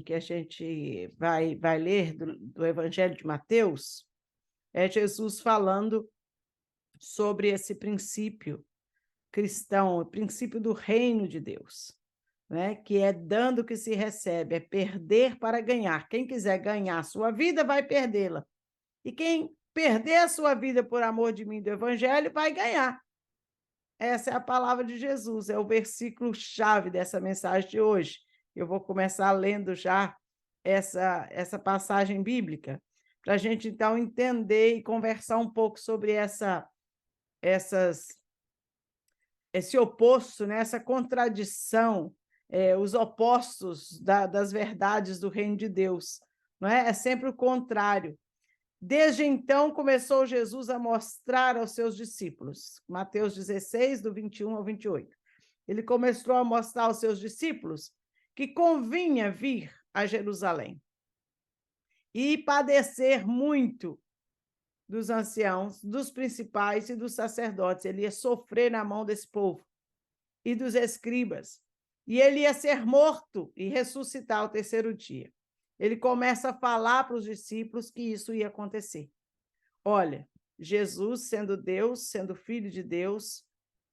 que a gente vai ler do Evangelho de Mateus é Jesus falando sobre esse princípio cristão, o princípio do reino de Deus, né? Que é dando que se recebe, é perder para ganhar. Quem quiser ganhar a sua vida vai perdê-la. E quem perder a sua vida por amor de mim do Evangelho vai ganhar. Essa é a palavra de Jesus, é o versículo-chave dessa mensagem de hoje. Eu vou começar lendo já essa passagem bíblica, para a gente, então, entender e conversar um pouco sobre esse oposto, né? Essa contradição, os opostos das verdades do reino de Deus. Não é? É sempre o contrário. Desde então, começou Jesus a mostrar aos seus discípulos, Mateus 16, do 21 ao 28. Ele começou a mostrar aos seus discípulos que convinha vir a Jerusalém e padecer muito dos anciãos, dos principais e dos sacerdotes. Ele ia sofrer na mão desse povo e dos escribas. E ele ia ser morto e ressuscitar ao terceiro dia. Ele começa a falar para os discípulos que isso ia acontecer. Olha, Jesus, sendo Deus, sendo Filho de Deus,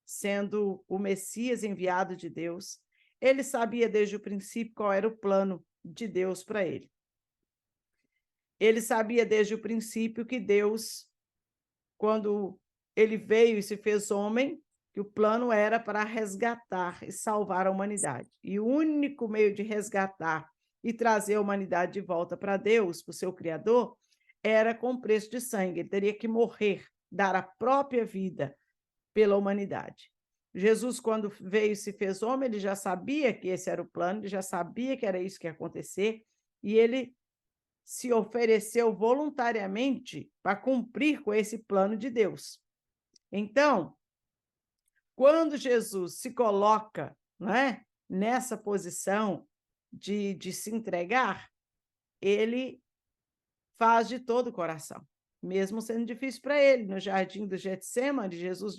sendo o Messias enviado de Deus, ele sabia desde o princípio qual era o plano de Deus para ele. Ele sabia desde o princípio que Deus, quando ele veio e se fez homem, que o plano era para resgatar e salvar a humanidade. E o único meio de resgatar e trazer a humanidade de volta para Deus, para o seu Criador, era com preço de sangue. Ele teria que morrer, dar a própria vida pela humanidade. Jesus, quando veio e se fez homem, ele já sabia que esse era o plano, ele já sabia que era isso que ia acontecer, e ele se ofereceu voluntariamente para cumprir com esse plano de Deus. Então, quando Jesus se coloca, não é, nessa posição de se entregar, ele faz de todo o coração, mesmo sendo difícil para ele. No jardim do Getsêmani, Jesus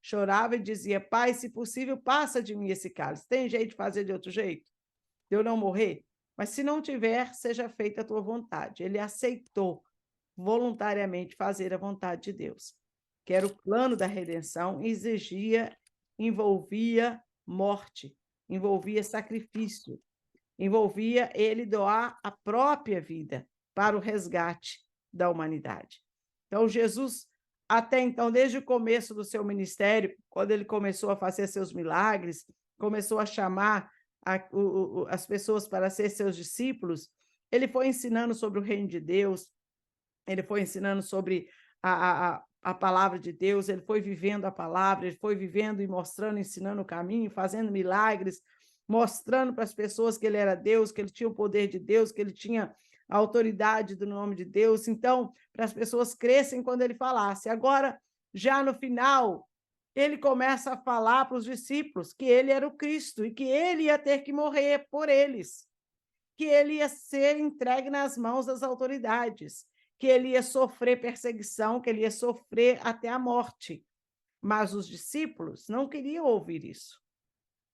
chorava e dizia: Pai, se possível, passa de mim esse cálice. Tem jeito de fazer de outro jeito? De eu não morrer? Mas se não tiver, seja feita a tua vontade. Ele aceitou voluntariamente fazer a vontade de Deus, que era o plano da redenção, envolvia morte, envolvia sacrifício, envolvia ele doar a própria vida para o resgate da humanidade. Então, Jesus, até então, desde o começo do seu ministério, quando ele começou a fazer seus milagres, começou a chamar as pessoas para ser seus discípulos, ele foi ensinando sobre o reino de Deus, ele foi ensinando sobre a palavra de Deus, ele foi vivendo a palavra, ele foi vivendo e mostrando, ensinando o caminho, fazendo milagres, mostrando para as pessoas que ele era Deus, que ele tinha o poder de Deus, que ele tinha a autoridade do nome de Deus. Então, para as pessoas crescem quando ele falasse. Agora, já no final, ele começa a falar para os discípulos que ele era o Cristo e que ele ia ter que morrer por eles, que ele ia ser entregue nas mãos das autoridades, que ele ia sofrer perseguição, que ele ia sofrer até a morte. Mas os discípulos não queriam ouvir isso.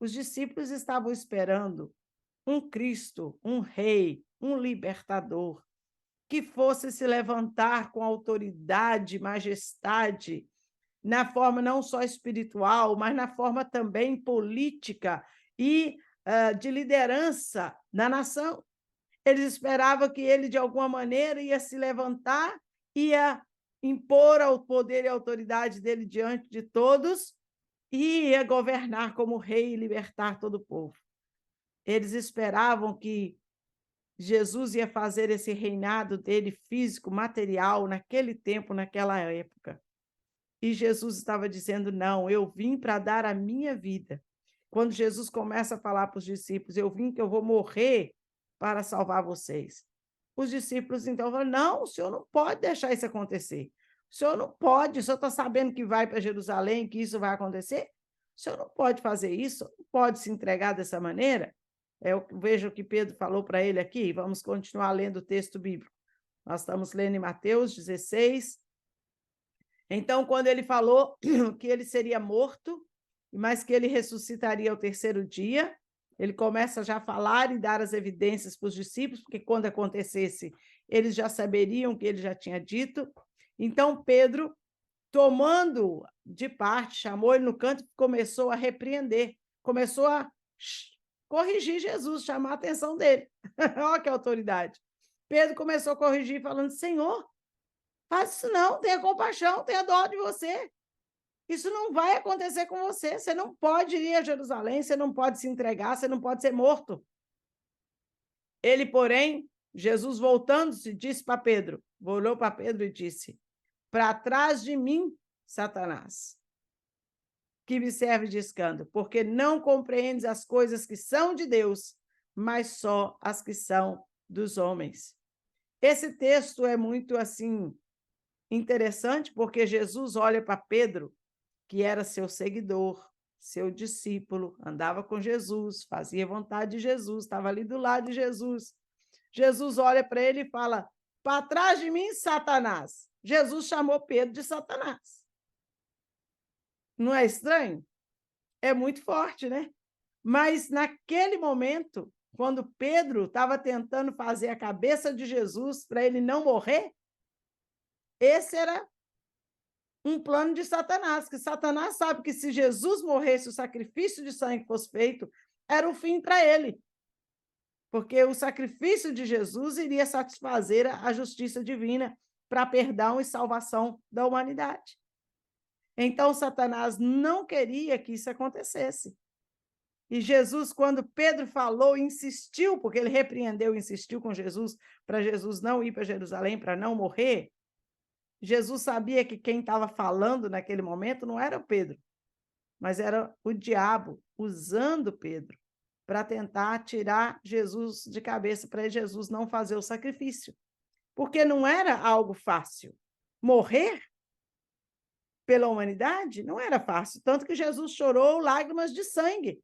Os discípulos estavam esperando um Cristo, um rei, um libertador, que fosse se levantar com autoridade, majestade, na forma não só espiritual, mas na forma também política e de liderança na nação. Eles esperavam que ele, de alguma maneira, ia se levantar, ia impor o poder e a autoridade dele diante de todos e ia governar como rei e libertar todo o povo. Eles esperavam que Jesus ia fazer esse reinado dele físico, material, naquele tempo, naquela época. E Jesus estava dizendo: não, eu vim para dar a minha vida. Quando Jesus começa a falar para os discípulos: eu vim que eu vou morrer para salvar vocês. Os discípulos então falam: não, o senhor não pode deixar isso acontecer. O senhor não pode, o senhor está sabendo que vai para Jerusalém, que isso vai acontecer? O senhor não pode fazer isso, não pode se entregar dessa maneira. Eu vejo o que Pedro falou para ele aqui, vamos continuar lendo o texto bíblico. Nós estamos lendo em Mateus 16. Então, quando ele falou que ele seria morto, mas que ele ressuscitaria ao terceiro dia, Ele começa já a falar e dar as evidências para os discípulos, porque quando acontecesse, eles já saberiam o que ele já tinha dito. Então, Pedro, tomando de parte, chamou ele no canto e começou a repreender, começou a corrigir Jesus, chamar a atenção dele. Olha que autoridade. Pedro começou a corrigir, falando: Senhor, faz isso não, tenha compaixão, tenha dó de você. Isso não vai acontecer com você. Você não pode ir a Jerusalém, você não pode se entregar, você não pode ser morto. Ele, porém, Jesus voltando-se, disse para Pedro, olhou para Pedro e disse: para trás de mim, Satanás, que me serve de escândalo, porque não compreendes as coisas que são de Deus, mas só as que são dos homens. Esse texto é muito assim interessante, porque Jesus olha para Pedro, que era seu seguidor, seu discípulo, andava com Jesus, fazia vontade de Jesus, estava ali do lado de Jesus. Jesus olha para ele e fala: para trás de mim, Satanás. Jesus chamou Pedro de Satanás. Não é estranho? É muito forte, né? Mas naquele momento, quando Pedro estava tentando fazer a cabeça de Jesus para ele não morrer, esse era um plano de Satanás, que Satanás sabe que se Jesus morresse, o sacrifício de sangue fosse feito, era o fim para ele. Porque o sacrifício de Jesus iria satisfazer a justiça divina para perdão e salvação da humanidade. Então, Satanás não queria que isso acontecesse. E Jesus, quando Pedro falou, insistiu, porque ele repreendeu, insistiu com Jesus, para Jesus não ir para Jerusalém, para não morrer, Jesus sabia que quem estava falando naquele momento não era o Pedro, mas era o diabo usando Pedro para tentar tirar Jesus de cabeça, para Jesus não fazer o sacrifício. Porque não era algo fácil. Morrer pela humanidade não era fácil, tanto que Jesus chorou lágrimas de sangue,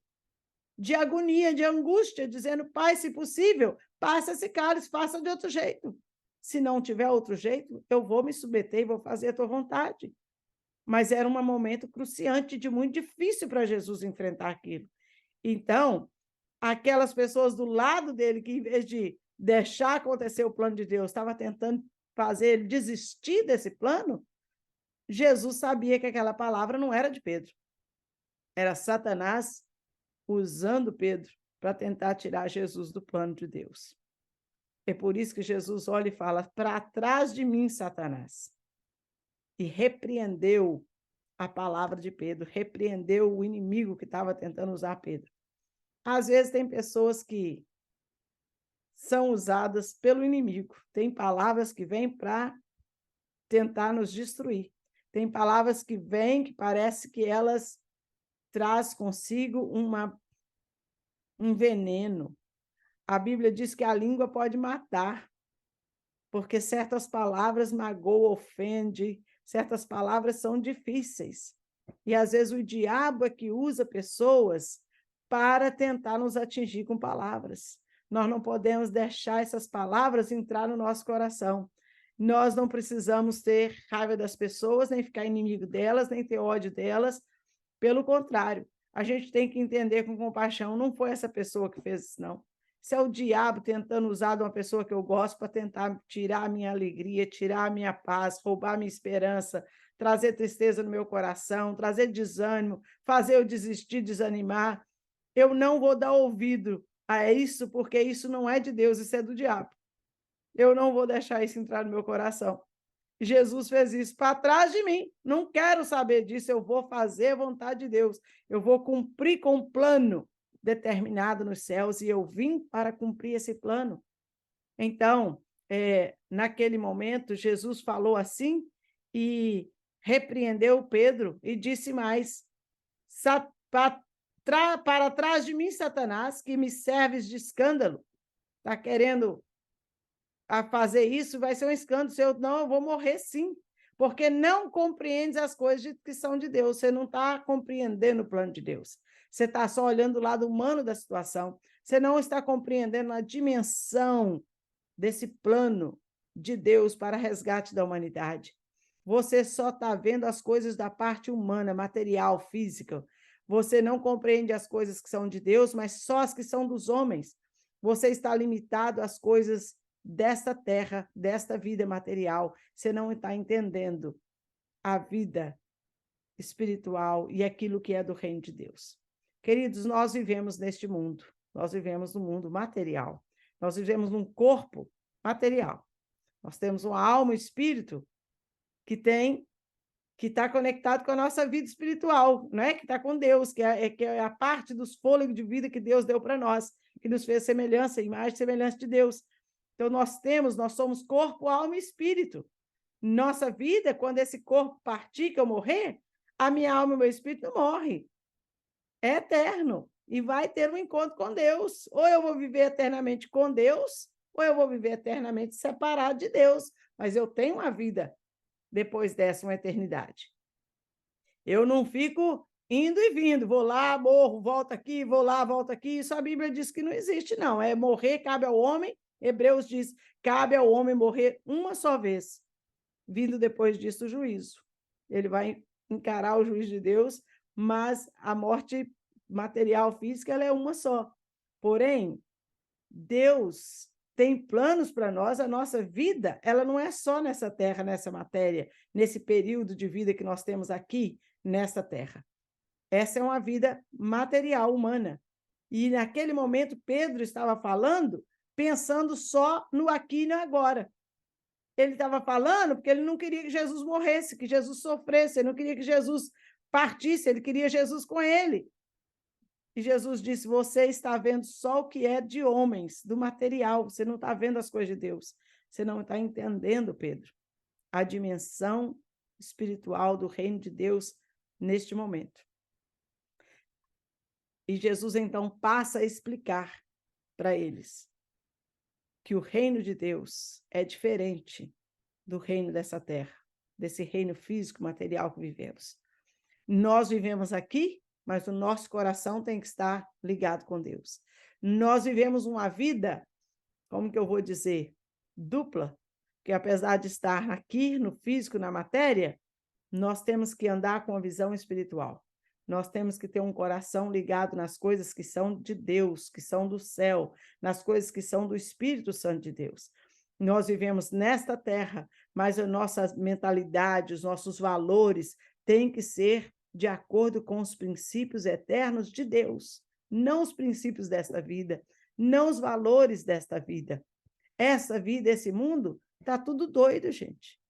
de agonia, de angústia, dizendo: Pai, se possível, passa esse cálice, faça de outro jeito. Se não tiver outro jeito, eu vou me submeter e vou fazer a tua vontade. Mas era um momento cruciante, de muito difícil para Jesus enfrentar aquilo. Então, aquelas pessoas do lado dele, que em vez de deixar acontecer o plano de Deus, estava tentando fazer ele desistir desse plano, Jesus sabia que aquela palavra não era de Pedro. Era Satanás usando Pedro para tentar tirar Jesus do plano de Deus. É por isso que Jesus olha e fala: para trás de mim, Satanás. E repreendeu a palavra de Pedro, repreendeu o inimigo que estava tentando usar Pedro. Às vezes tem pessoas que são usadas pelo inimigo. Tem palavras que vêm para tentar nos destruir. Tem palavras que vêm que parece que elas trazem consigo um veneno. A Bíblia diz que a língua pode matar, porque certas palavras magoam, ofendem, certas palavras são difíceis. E às vezes o diabo é que usa pessoas para tentar nos atingir com palavras. Nós não podemos deixar essas palavras entrar no nosso coração. Nós não precisamos ter raiva das pessoas, nem ficar inimigo delas, nem ter ódio delas. Pelo contrário, a gente tem que entender com compaixão: não foi essa pessoa que fez isso, não. Isso é o diabo tentando usar de uma pessoa que eu gosto para tentar tirar a minha alegria, tirar a minha paz, roubar a minha esperança, trazer tristeza no meu coração, trazer desânimo, fazer eu desistir, desanimar. Eu não vou dar ouvido a isso, porque isso não é de Deus, isso é do diabo. Eu não vou deixar isso entrar no meu coração. Jesus fez isso: para trás de mim, não quero saber disso, eu vou fazer a vontade de Deus, eu vou cumprir com um plano determinado nos céus, e eu vim para cumprir esse plano. Então, naquele momento, Jesus falou assim e repreendeu Pedro e disse mais: para trás de mim, Satanás, que me serves de escândalo. Está querendo a fazer isso, vai ser um escândalo. Se eu não, eu vou morrer sim, porque não compreendes as coisas que são de Deus. Você não está compreendendo o plano de Deus. Você está só olhando o lado humano da situação. Você não está compreendendo a dimensão desse plano de Deus para resgate da humanidade. Você só está vendo as coisas da parte humana, material, física. Você não compreende as coisas que são de Deus, mas só as que são dos homens. Você está limitado às coisas desta terra, desta vida material. Você não está entendendo a vida espiritual e aquilo que é do reino de Deus. Queridos, nós vivemos neste mundo. Nós vivemos no mundo material. Nós vivemos num corpo material. Nós temos uma alma e espírito que está conectado com a nossa vida espiritual, não é? Que está com Deus, que é a parte dos fôlegos de vida que Deus deu para nós, que nos fez semelhança, imagem e semelhança de Deus. Então, nós somos corpo, alma e espírito. Nossa vida, quando esse corpo partir, que eu morrer, a minha alma e o meu espírito não morrem. É eterno. E vai ter um encontro com Deus. Ou eu vou viver eternamente com Deus, ou eu vou viver eternamente separado de Deus. Mas eu tenho uma vida depois dessa, uma eternidade. Eu não fico indo e vindo, vou lá, morro, volto aqui, vou lá, volto aqui. Isso a Bíblia diz que não existe, não. É morrer, cabe ao homem. Hebreus diz, cabe ao homem morrer uma só vez, vindo depois disso o juízo. Ele vai encarar o juízo de Deus, mas a morte material, física, ela é uma só. Porém, Deus tem planos para nós, a nossa vida, ela não é só nessa terra, nessa matéria, nesse período de vida que nós temos aqui, nessa terra. Essa é uma vida material, humana. E naquele momento, Pedro estava falando, pensando só no aqui e no agora. Ele estava falando porque ele não queria que Jesus morresse, que Jesus sofresse, ele não queria que Jesus partisse, ele queria Jesus com ele. E Jesus disse, você está vendo só o que é de homens, do material, você não está vendo as coisas de Deus. Você não está entendendo, Pedro, a dimensão espiritual do reino de Deus neste momento. E Jesus, então, passa a explicar para eles que o reino de Deus é diferente do reino dessa terra, desse reino físico, material que vivemos. Nós vivemos aqui, mas o nosso coração tem que estar ligado com Deus. Nós vivemos uma vida, como que eu vou dizer, dupla, que apesar de estar aqui, no físico, na matéria, nós temos que andar com a visão espiritual. Nós temos que ter um coração ligado nas coisas que são de Deus, que são do céu, nas coisas que são do Espírito Santo de Deus. Nós vivemos nesta terra, mas a nossa mentalidade, os nossos valores têm que ser de acordo com os princípios eternos de Deus, não os princípios desta vida, não os valores desta vida. Essa vida, esse mundo, está tudo doido, gente.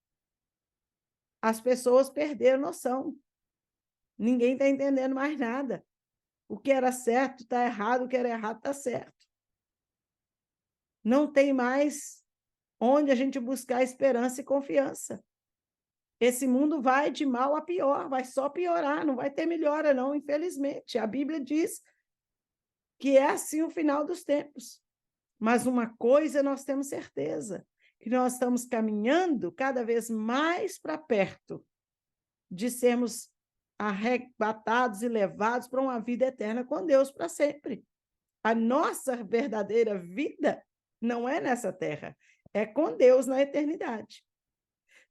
As pessoas perderam noção. Ninguém está entendendo mais nada. O que era certo está errado, o que era errado está certo. Não tem mais onde a gente buscar esperança e confiança. Esse mundo vai de mal a pior, vai só piorar, não vai ter melhora, não, infelizmente. A Bíblia diz que é assim o final dos tempos. Mas uma coisa nós temos certeza, que nós estamos caminhando cada vez mais para perto de sermos arrebatados e levados para uma vida eterna com Deus para sempre. A nossa verdadeira vida não é nessa terra, é com Deus na eternidade.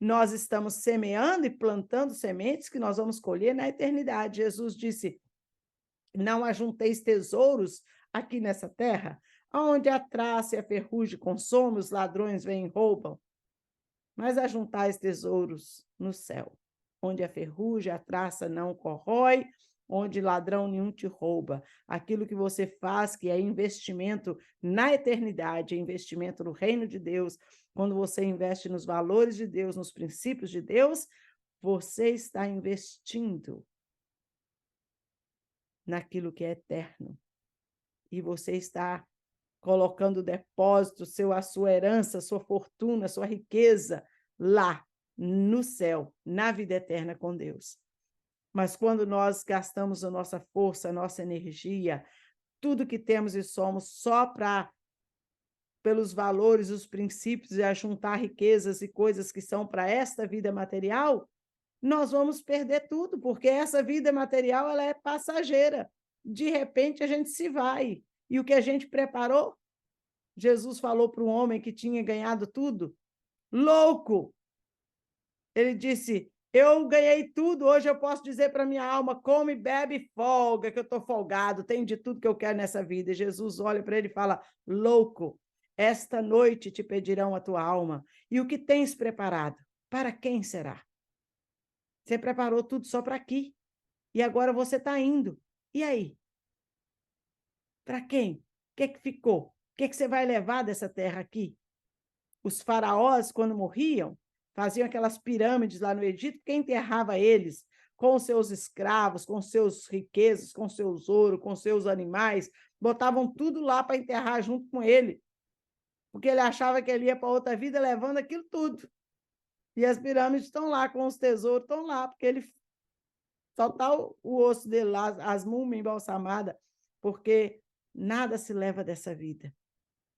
Nós estamos semeando e plantando sementes que nós vamos colher na eternidade. Jesus disse, não ajunteis tesouros aqui nessa terra, onde a traça e a ferrugem consomem, os ladrões vêm e roubam, mas ajuntais tesouros no céu, onde a ferrugem, a traça não corrói, onde ladrão nenhum te rouba. Aquilo que você faz, que é investimento na eternidade, é investimento no reino de Deus, quando você investe nos valores de Deus, nos princípios de Deus, você está investindo naquilo que é eterno. E você está colocando o depósito, a sua herança, a sua fortuna, a sua riqueza lá, no céu, na vida eterna com Deus. Mas quando nós gastamos a nossa força, a nossa energia, tudo que temos e somos só pelos valores, os princípios e ajuntar riquezas e coisas que são para esta vida material, nós vamos perder tudo, porque essa vida material ela é passageira. De repente a gente se vai. E o que a gente preparou? Jesus falou para um homem que tinha ganhado tudo, louco. Ele disse, Eu ganhei tudo, hoje eu posso dizer para minha alma, come, bebe e folga, que eu estou folgado, tenho de tudo que eu quero nessa vida. E Jesus olha para ele e fala, louco, esta noite te pedirão a tua alma, e o que tens preparado? Para quem será? Você preparou tudo só para aqui, e agora você está indo. E aí? Para quem? O que ficou? O que você vai levar dessa terra aqui? Os faraós, quando morriam, faziam aquelas pirâmides lá no Egito, quem enterrava eles com seus escravos, com seus riquezas, com seus ouro, com seus animais, botavam tudo lá para enterrar junto com ele, porque ele achava que ele ia para outra vida levando aquilo tudo. E as pirâmides estão lá, com os tesouros estão lá, porque ele só está o osso dele lá, as múmias embalsamadas, porque nada se leva dessa vida.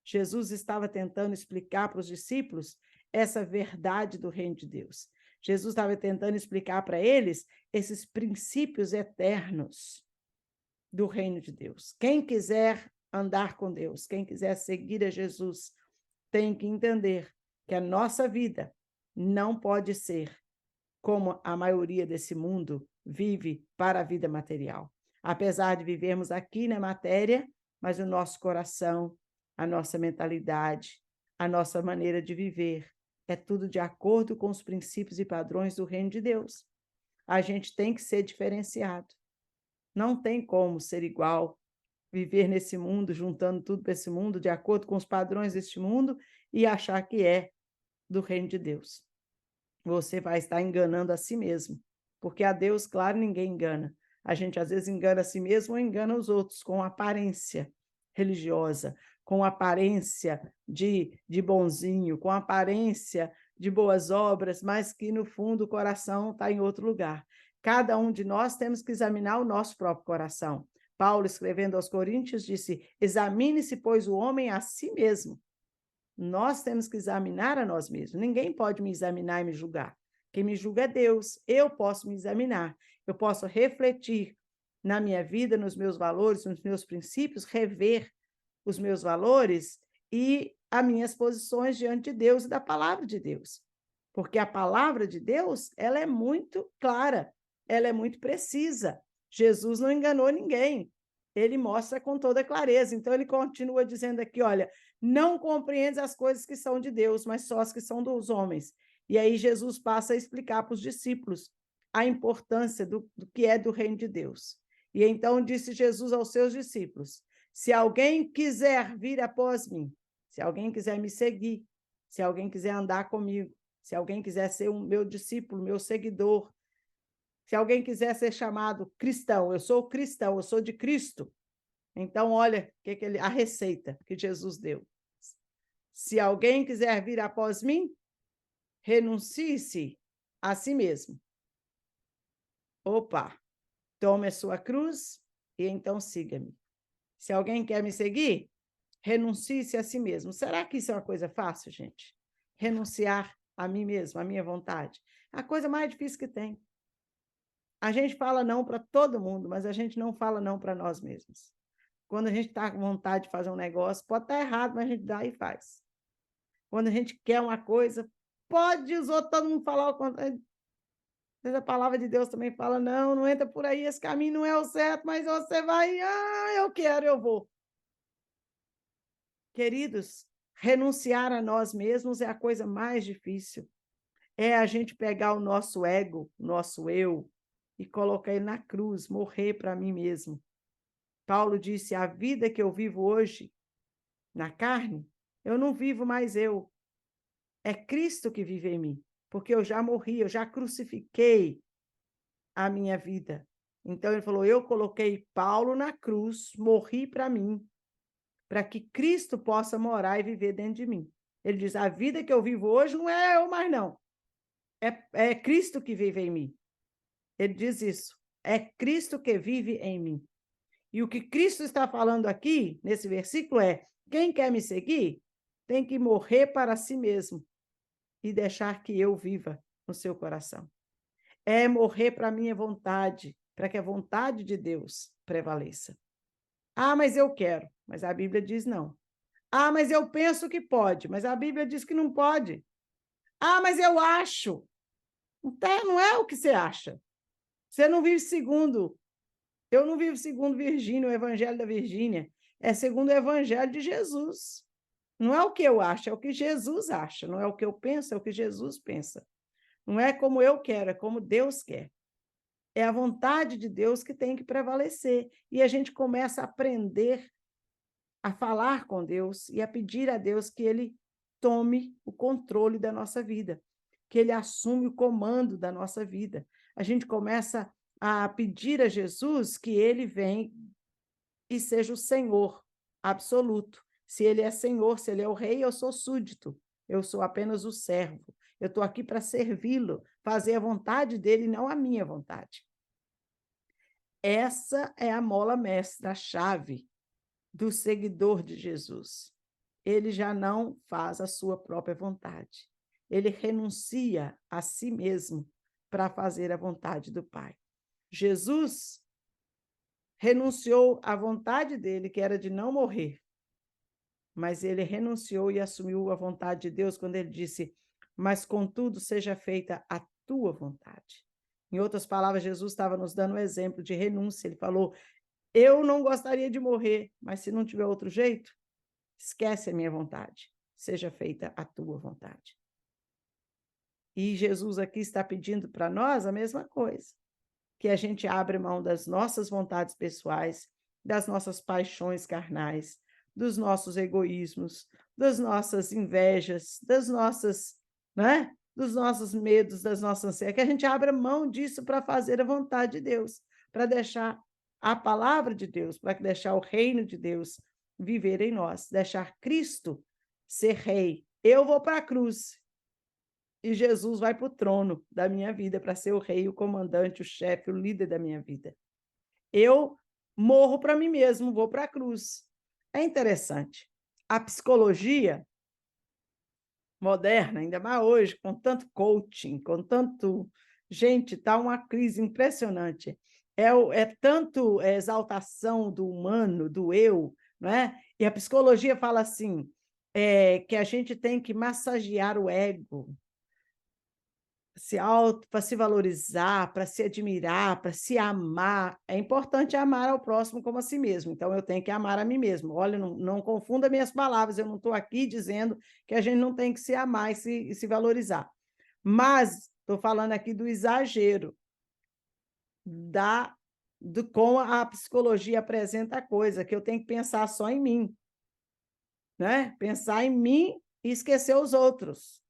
Jesus estava tentando explicar para os discípulos essa verdade do reino de Deus. Jesus estava tentando explicar para eles esses princípios eternos do reino de Deus. Quem quiser andar com Deus, quem quiser seguir a Jesus, tem que entender que a nossa vida não pode ser como a maioria desse mundo vive para a vida material. Apesar de vivermos aqui na matéria, mas o nosso coração, a nossa mentalidade, a nossa maneira de viver, é tudo de acordo com os princípios e padrões do reino de Deus. A gente tem que ser diferenciado. Não tem como ser igual, viver nesse mundo, juntando tudo para esse mundo, de acordo com os padrões deste mundo, e achar que é do reino de Deus. Você vai estar enganando a si mesmo, porque a Deus, claro, ninguém engana. A gente às vezes engana a si mesmo ou engana os outros com aparência religiosa, com aparência de bonzinho, com aparência de boas obras, mas que no fundo o coração está em outro lugar. Cada um de nós temos que examinar o nosso próprio coração. Paulo, escrevendo aos Coríntios, disse, examine-se, pois, o homem a si mesmo. Nós temos que examinar a nós mesmos. Ninguém pode me examinar e me julgar. Quem me julga é Deus. Eu posso me examinar. Eu posso refletir na minha vida, nos meus valores, nos meus princípios, rever os meus valores e as minhas posições diante de Deus e da palavra de Deus. Porque a palavra de Deus, ela é muito clara, ela é muito precisa. Jesus não enganou ninguém. Ele mostra com toda clareza. Então, ele continua dizendo aqui, olha, não compreendes as coisas que são de Deus, mas só as que são dos homens. E aí Jesus passa a explicar para os discípulos a importância do que é do reino de Deus. E então disse Jesus aos seus discípulos, se alguém quiser vir após mim, se alguém quiser me seguir, se alguém quiser andar comigo, se alguém quiser ser um meu discípulo, meu seguidor, se alguém quiser ser chamado cristão, eu sou cristão, eu sou de Cristo. Então, olha a receita que Jesus deu. Se alguém quiser vir após mim, renuncie-se a si mesmo. Opa, tome a sua cruz e então siga-me. Se alguém quer me seguir, renuncie-se a si mesmo. Será que isso é uma coisa fácil, gente? Renunciar a mim mesmo, a minha vontade. É a coisa mais difícil que tem. A gente fala não para todo mundo, mas a gente não fala não para nós mesmos. Quando a gente está com vontade de fazer um negócio, pode estar errado, mas a gente dá e faz. Quando a gente quer uma coisa, pode os outros, todo mundo falar o contrário. A palavra de Deus também fala, não, não entra por aí, esse caminho não é o certo, mas você vai, eu quero, eu vou. Queridos, renunciar a nós mesmos é a coisa mais difícil. É a gente pegar o nosso ego, o nosso eu, e colocar ele na cruz, morrer para mim mesmo. Paulo disse, a vida que eu vivo hoje, na carne, eu não vivo mais eu. É Cristo que vive em mim, porque eu já morri, eu já crucifiquei a minha vida. Então, ele falou, eu coloquei Paulo na cruz, morri para mim, para que Cristo possa morar e viver dentro de mim. Ele diz, a vida que eu vivo hoje não é eu mais não, é Cristo que vive em mim. Ele diz isso, é Cristo que vive em mim. E o que Cristo está falando aqui, nesse versículo, é, quem quer me seguir, tem que morrer para si mesmo e deixar que eu viva no seu coração. É morrer para a minha vontade, para que a vontade de Deus prevaleça. Ah, mas eu quero, mas a Bíblia diz não. Ah, mas eu penso que pode, mas a Bíblia diz que não pode. Ah, mas eu acho. Não é o que você acha. Você não vive segundo. Eu não vivo segundo Virgínia, o Evangelho da Virgínia. É segundo o Evangelho de Jesus. Não é o que eu acho, é o que Jesus acha. Não é o que eu penso, é o que Jesus pensa. Não é como eu quero, é como Deus quer. É a vontade de Deus que tem que prevalecer. E a gente começa a aprender a falar com Deus e a pedir a Deus que Ele tome o controle da nossa vida, que Ele assume o comando da nossa vida. A gente começa a pedir a Jesus que Ele venha e seja o Senhor absoluto. Se Ele é Senhor, se Ele é o Rei, eu sou súdito, eu sou apenas o servo. Eu estou aqui para servi-lo, fazer a vontade dele, não a minha vontade. Essa é a mola mestra, a chave do seguidor de Jesus. Ele já não faz a sua própria vontade. Ele renuncia a si mesmo para fazer a vontade do Pai. Jesus renunciou à vontade dele, que era de não morrer, mas ele renunciou e assumiu a vontade de Deus quando ele disse: mas contudo seja feita a tua vontade. Em outras palavras, Jesus estava nos dando um exemplo de renúncia. Ele falou: eu não gostaria de morrer, mas se não tiver outro jeito, esquece a minha vontade, seja feita a tua vontade. E Jesus aqui está pedindo para nós a mesma coisa, que a gente abra mão das nossas vontades pessoais, das nossas paixões carnais, dos nossos egoísmos, das nossas invejas, das nossas, né? Dos nossos medos, das nossas anseias, que a gente abra mão disso para fazer a vontade de Deus, para deixar a palavra de Deus, para deixar o reino de Deus viver em nós, deixar Cristo ser rei. Eu vou para a cruz e Jesus vai para o trono da minha vida para ser o rei, o comandante, o chefe, o líder da minha vida. Eu morro para mim mesmo, vou para a cruz. É interessante. A psicologia moderna, ainda mais hoje, com tanto coaching, com tanto... Gente, está uma crise impressionante. É tanto exaltação do humano, do eu, não é? E a psicologia fala assim, que a gente tem que massagear o ego, para se valorizar, para se admirar, para se amar. É importante amar ao próximo como a si mesmo, então eu tenho que amar a mim mesmo. Olha, não confunda minhas palavras, eu não estou aqui dizendo que a gente não tem que se amar e se valorizar. Mas estou falando aqui do exagero, como a psicologia apresenta a coisa, que eu tenho que pensar só em mim, né? Pensar em mim e esquecer os outros.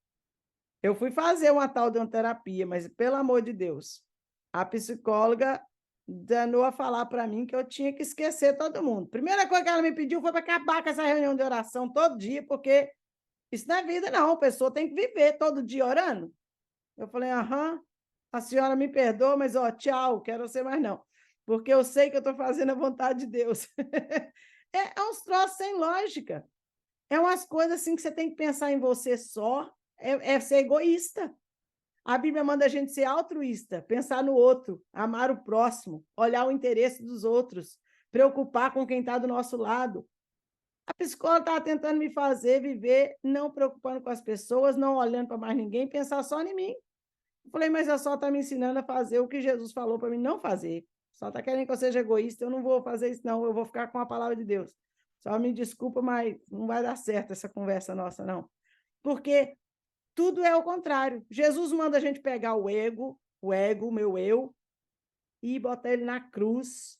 Eu fui fazer uma tal de uma terapia, mas, pelo amor de Deus, a psicóloga danou a falar para mim que eu tinha que esquecer todo mundo. Primeira coisa que ela me pediu foi para acabar com essa reunião de oração todo dia, porque isso não é vida, não. A pessoa tem que viver todo dia orando. Eu falei, aham, a senhora me perdoa, mas, ó, tchau, quero ser mais não. Porque eu sei que eu estou fazendo a vontade de Deus. É uns troços sem lógica. É umas coisas assim que você tem que pensar em você só, é ser egoísta. A Bíblia manda a gente ser altruísta, pensar no outro, amar o próximo, olhar o interesse dos outros, preocupar com quem está do nosso lado. A psicóloga estava tentando me fazer viver não preocupando com as pessoas, não olhando para mais ninguém, pensar só em mim. Eu falei, mas ela só está me ensinando a fazer o que Jesus falou para mim não fazer. Só está querendo que eu seja egoísta, eu não vou fazer isso não, eu vou ficar com a palavra de Deus. Só me desculpa, mas não vai dar certo essa conversa nossa, não. Porque tudo é o contrário. Jesus manda a gente pegar o ego, o meu eu, e botar ele na cruz,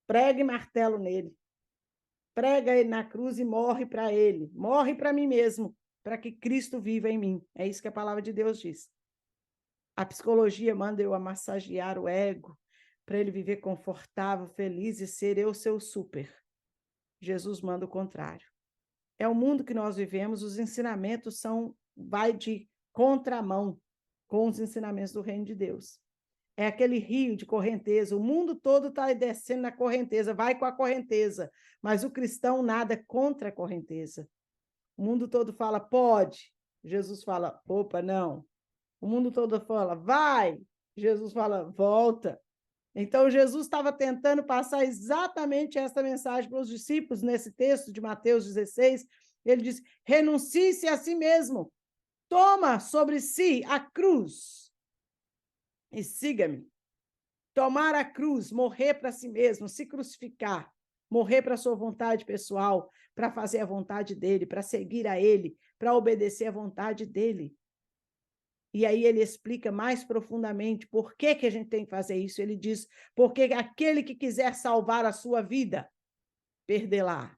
prega e martelo nele. Prega ele na cruz e morre para ele. Morre para mim mesmo, para que Cristo viva em mim. É isso que a palavra de Deus diz. A psicologia manda eu massagear o ego, para ele viver confortável, feliz e ser eu seu super. Jesus manda o contrário. É o mundo que nós vivemos, os ensinamentos vai de contramão com os ensinamentos do reino de Deus. É aquele rio de correnteza, o mundo todo está descendo na correnteza, vai com a correnteza, mas o cristão nada contra a correnteza. O mundo todo fala, pode, Jesus fala, opa, não. O mundo todo fala, vai, Jesus fala, volta. Então, Jesus estava tentando passar exatamente essa mensagem para os discípulos nesse texto de Mateus 16. Ele diz, renuncie-se a si mesmo, toma sobre si a cruz e siga-me. Tomar a cruz, morrer para si mesmo, se crucificar, morrer para a sua vontade pessoal, para fazer a vontade dele, para seguir a ele, para obedecer a vontade dele. E aí ele explica mais profundamente por que a gente tem que fazer isso. Ele diz, porque aquele que quiser salvar a sua vida, perdê-la.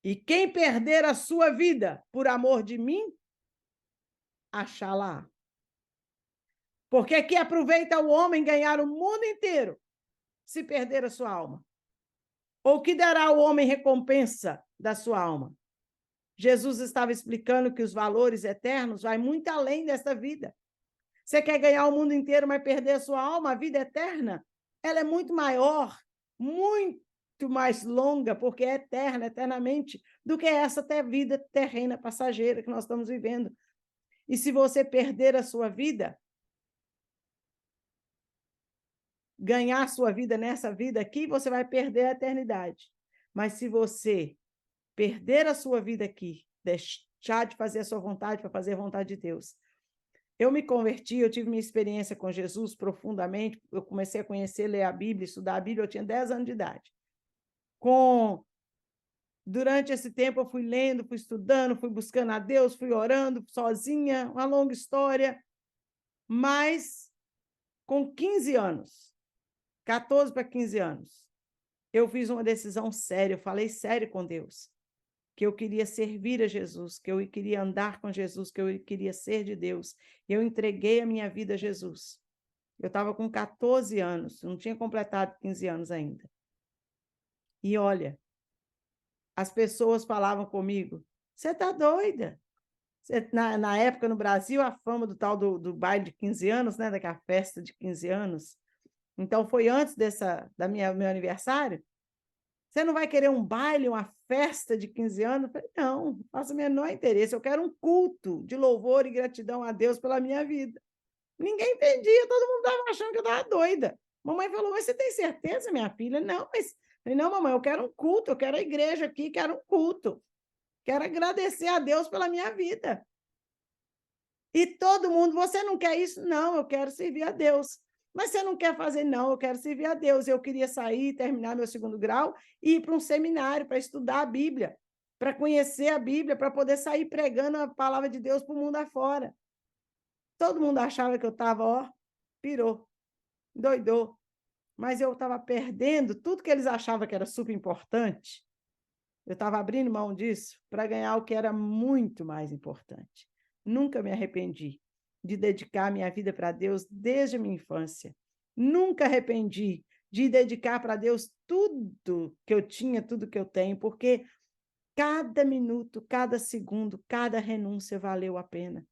E quem perder a sua vida por amor de mim, achá-la. Porque que aproveita o homem ganhar o mundo inteiro se perder a sua alma? Ou que dará o homem recompensa da sua alma? Jesus estava explicando que os valores eternos vai muito além dessa vida. Você quer ganhar o mundo inteiro, mas perder a sua alma, a vida eterna? Ela é muito maior, muito mais longa, porque é eterna, eternamente, do que essa vida terrena, passageira que nós estamos vivendo. E se você perder a sua vida, ganhar a sua vida nessa vida aqui, você vai perder a eternidade. Mas se você perder a sua vida aqui, deixar de fazer a sua vontade para fazer a vontade de Deus. Eu me converti, eu tive minha experiência com Jesus profundamente, eu comecei a conhecer, ler a Bíblia, estudar a Bíblia, eu tinha 10 anos de idade. Durante esse tempo eu fui lendo, fui estudando, fui buscando a Deus, fui orando sozinha, uma longa história, mas com 15 anos, 14 para 15 anos, eu fiz uma decisão séria, eu falei sério com Deus, que eu queria servir a Jesus, que eu queria andar com Jesus, que eu queria ser de Deus. Eu entreguei a minha vida a Jesus. Eu estava com 14 anos, não tinha completado 15 anos ainda. E olha, as pessoas falavam comigo, você está doida? Na época, no Brasil, a fama do tal do baile de 15 anos, né, daquela festa de 15 anos. Então, foi antes meu aniversário. Você não vai querer um baile, uma festa de 15 anos? Eu falei, não, não faço o menor interesse. Eu quero um culto de louvor e gratidão a Deus pela minha vida. Ninguém entendia, todo mundo estava achando que eu estava doida. Mamãe falou, mas você tem certeza, minha filha? Não, mas... Falei, não, mamãe, eu quero um culto, eu quero a igreja aqui, quero um culto. Quero agradecer a Deus pela minha vida. E todo mundo, você não quer isso? Não, eu quero servir a Deus. Mas você não quer fazer? Não, eu quero servir a Deus. Eu queria sair, terminar meu 2º grau e ir para um seminário para estudar a Bíblia, para conhecer a Bíblia, para poder sair pregando a palavra de Deus para o mundo afora. Todo mundo achava que eu estava, pirou, doidou. Mas eu estava perdendo tudo que eles achavam que era super importante. Eu estava abrindo mão disso para ganhar o que era muito mais importante. Nunca me arrependi de dedicar minha vida para Deus desde a minha infância. Nunca arrependi de dedicar para Deus tudo que eu tinha, tudo que eu tenho, porque cada minuto, cada segundo, cada renúncia valeu a pena.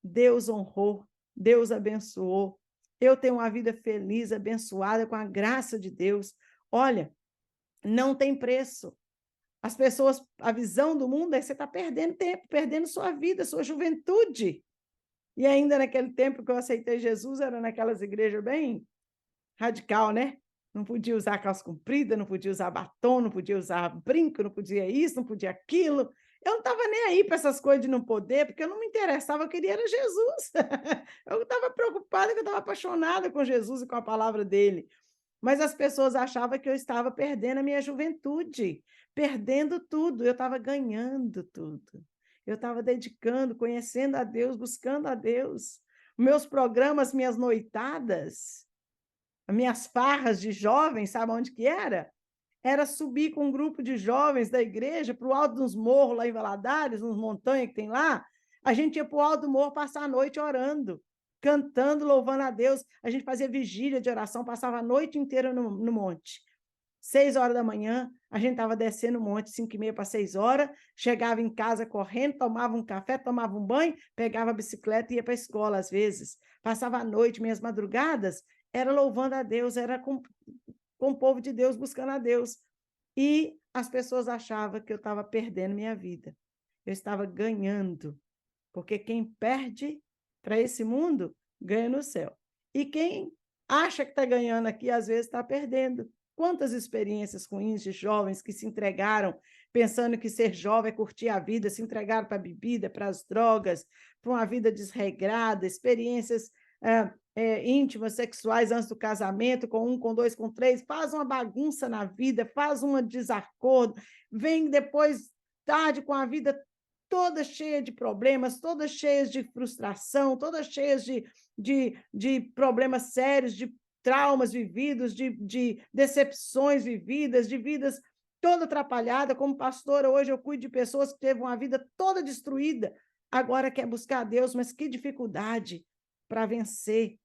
Deus honrou, Deus abençoou. Eu tenho uma vida feliz, abençoada com a graça de Deus. Olha, não tem preço. As pessoas, a visão do mundo é que você está perdendo tempo, perdendo sua vida, sua juventude. E ainda naquele tempo que eu aceitei Jesus, era naquelas igrejas bem radical, né? Não podia usar calça comprida, não podia usar batom, não podia usar brinco, não podia isso, não podia aquilo. Eu não estava nem aí para essas coisas de não poder, porque eu não me interessava, eu queria era Jesus. Eu estava preocupada, que eu estava apaixonada com Jesus e com a palavra dele. Mas as pessoas achavam que eu estava perdendo a minha juventude, perdendo tudo, eu estava ganhando tudo. Eu estava dedicando, conhecendo a Deus, buscando a Deus. Meus programas, minhas noitadas, minhas farras de jovens, sabe onde que era? Era subir com um grupo de jovens da igreja para o alto dos morros, lá em Valadares, nas montanhas que tem lá. A gente ia para o alto do morro passar a noite orando, cantando, louvando a Deus. A gente fazia vigília de oração, passava a noite inteira no monte. 6 horas da manhã, a gente estava descendo o monte, 5h30 para 6 horas, chegava em casa correndo, tomava um café, tomava um banho, pegava a bicicleta e ia para a escola às vezes. Passava a noite, minhas madrugadas, era louvando a Deus, era com o povo de Deus, buscando a Deus. E as pessoas achavam que eu estava perdendo minha vida. Eu estava ganhando, porque quem perde para esse mundo, ganha no céu. E quem acha que está ganhando aqui, às vezes está perdendo. Quantas experiências ruins de jovens que se entregaram, pensando que ser jovem é curtir a vida, se entregaram para a bebida, para as drogas, para uma vida desregrada, experiências íntimas, sexuais antes do casamento, com um, com dois, com três, faz uma bagunça na vida, faz um desacordo, vem depois tarde com a vida toda cheia de problemas, todas cheias de frustração, todas cheias de problemas sérios, de traumas vividos, de decepções vividas, de vidas toda atrapalhada. Como pastora, hoje eu cuido de pessoas que teve uma vida toda destruída, agora quer buscar a Deus, mas que dificuldade para vencer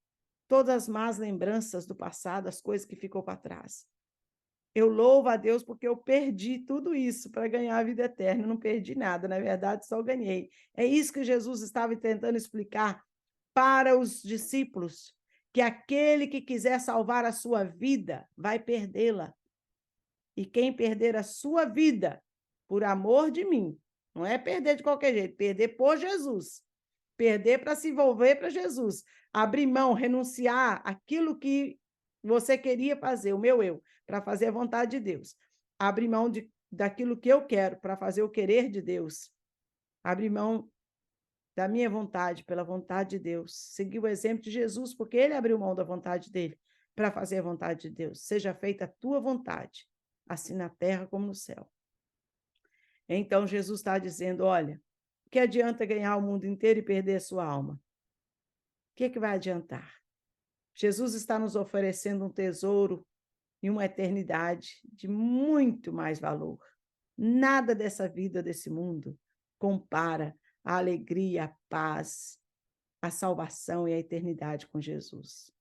todas as más lembranças do passado, as coisas que ficou para trás. Eu louvo a Deus porque eu perdi tudo isso para ganhar a vida eterna. Eu não perdi nada, na verdade, só ganhei. É isso que Jesus estava tentando explicar para os discípulos, que aquele que quiser salvar a sua vida vai perdê-la. E quem perder a sua vida por amor de mim, não é perder de qualquer jeito, perder por Jesus, perder para se envolver para Jesus, abrir mão, renunciar aquilo que você queria fazer, o meu eu, para fazer a vontade de Deus, abrir mão daquilo que eu quero para fazer o querer de Deus, abrir mão da minha vontade pela vontade de Deus, seguir o exemplo de Jesus, porque ele abriu mão da vontade dele para fazer a vontade de Deus. Seja feita a tua vontade, assim na terra como no céu. Então Jesus está dizendo, olha, o que adianta ganhar o mundo inteiro e perder a sua alma? O que vai adiantar? Jesus está nos oferecendo um tesouro e uma eternidade de muito mais valor. Nada dessa vida, desse mundo, compara a alegria, a paz, a salvação e a eternidade com Jesus.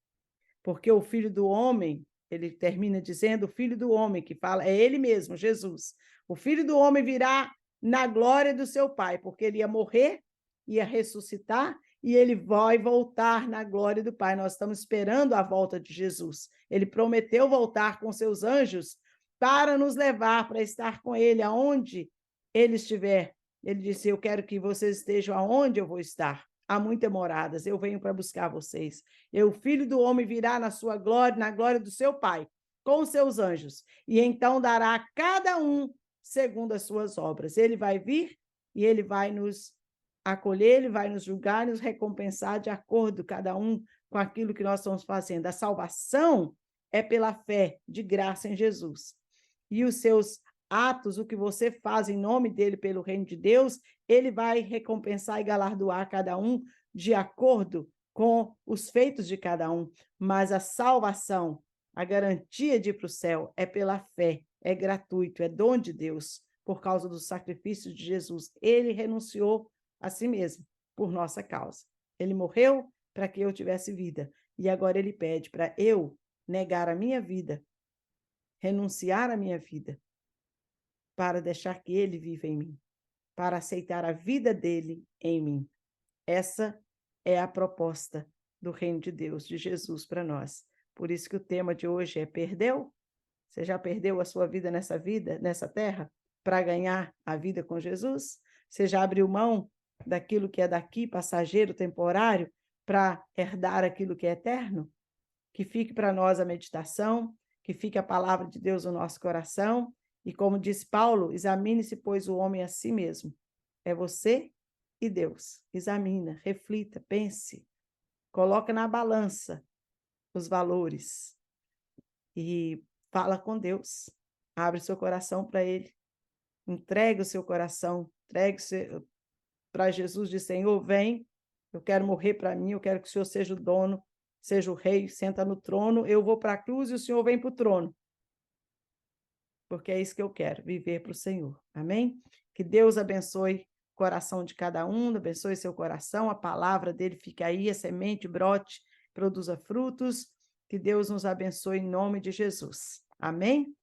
Porque o Filho do Homem, ele termina dizendo, o Filho do Homem, que fala, é ele mesmo, Jesus. O Filho do Homem virá na glória do seu Pai, porque ele ia morrer, ia ressuscitar, e ele vai voltar na glória do Pai. Nós estamos esperando a volta de Jesus. Ele prometeu voltar com seus anjos para nos levar, para estar com ele, aonde ele estiver. Ele disse, eu quero que vocês estejam aonde eu vou estar. Há muitas moradas, eu venho para buscar vocês. O Filho do Homem virá na sua glória, na glória do seu Pai, com os seus anjos, e então dará a cada um segundo as suas obras. Ele vai vir e ele vai nos acolher, ele vai nos julgar, nos recompensar de acordo, cada um, com aquilo que nós estamos fazendo. A salvação é pela fé, de graça em Jesus. E os seus atos, o que você faz em nome dele, pelo reino de Deus, ele vai recompensar e galardoar cada um de acordo com os feitos de cada um. Mas a salvação, a garantia de ir para o céu, é pela fé, é gratuito, é dom de Deus, por causa do sacrifício de Jesus. Ele renunciou a si mesmo, por nossa causa. Ele morreu para que eu tivesse vida. E agora ele pede para eu negar a minha vida, renunciar a minha vida, para deixar que ele viva em mim, para aceitar a vida dele em mim. Essa é a proposta do reino de Deus, de Jesus para nós. Por isso que o tema de hoje é perdeu? Você já perdeu a sua vida, nessa terra, para ganhar a vida com Jesus? Você já abriu mão daquilo que é daqui, passageiro, temporário, para herdar aquilo que é eterno? Que fique para nós a meditação, que fique a palavra de Deus no nosso coração, e como diz Paulo, examine-se, pois, o homem a si mesmo. É você e Deus. Examina, reflita, pense, coloca na balança os valores e fala com Deus. Abre seu coração para ele. Entrega o seu coração, entregue para Jesus, diz, Senhor, vem, eu quero morrer para mim, eu quero que o Senhor seja o dono, seja o rei, senta no trono, eu vou para a cruz e o Senhor vem para o trono. Porque é isso que eu quero, viver para o Senhor. Amém? Que Deus abençoe o coração de cada um, abençoe seu coração, a palavra dele fique aí, a semente brote, produza frutos. Que Deus nos abençoe em nome de Jesus. Amém?